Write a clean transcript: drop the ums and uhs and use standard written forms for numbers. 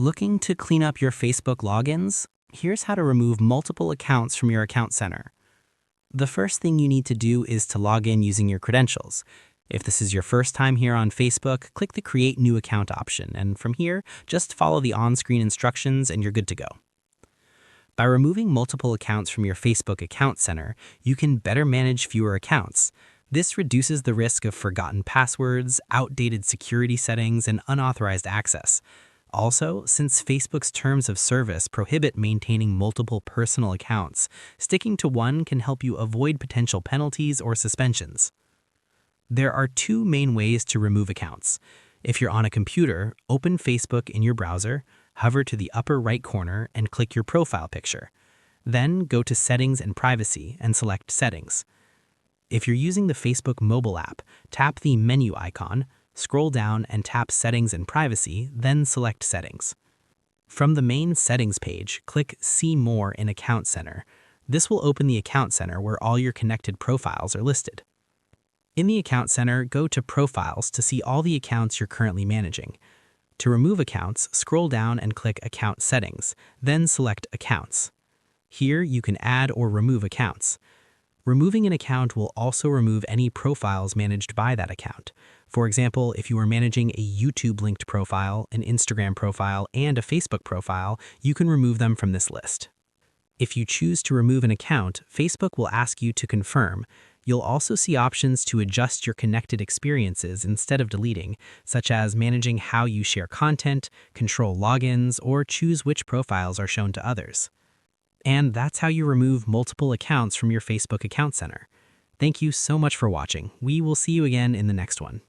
Looking to clean up your Facebook logins? Here's how to remove multiple accounts from your account center. The first thing you need to do is to log in using your credentials. If this is your first time here on Facebook, click the Create New Account option, and from here, just follow the on-screen instructions and you're good to go. By removing multiple accounts from your Facebook account center, you can better manage fewer accounts. This reduces the risk of forgotten passwords, outdated security settings, and unauthorized access. Also, since Facebook's terms of service prohibit maintaining multiple personal accounts, sticking to one can help you avoid potential penalties or suspensions. There are two main ways to remove accounts. If you're on a computer, open Facebook in your browser, hover to the upper right corner and click your profile picture. Then go to Settings and Privacy and select Settings. If you're using the Facebook mobile app, tap the menu icon, scroll down and tap Settings and Privacy, then select Settings. From the main Settings page, click See More in Account Center. This will open the Account Center where all your connected profiles are listed. In the Account Center, go to Profiles to see all the accounts you're currently managing. To remove accounts, scroll down and click Account Settings, then select Accounts. Here, you can add or remove accounts. Removing an account will also remove any profiles managed by that account. For example, if you are managing a YouTube-linked profile, an Instagram profile, and a Facebook profile, you can remove them from this list. If you choose to remove an account, Facebook will ask you to confirm. You'll also see options to adjust your connected experiences instead of deleting, such as managing how you share content, control logins, or choose which profiles are shown to others. And that's how you remove multiple accounts from your Facebook account center. Thank you so much for watching. We will see you again in the next one.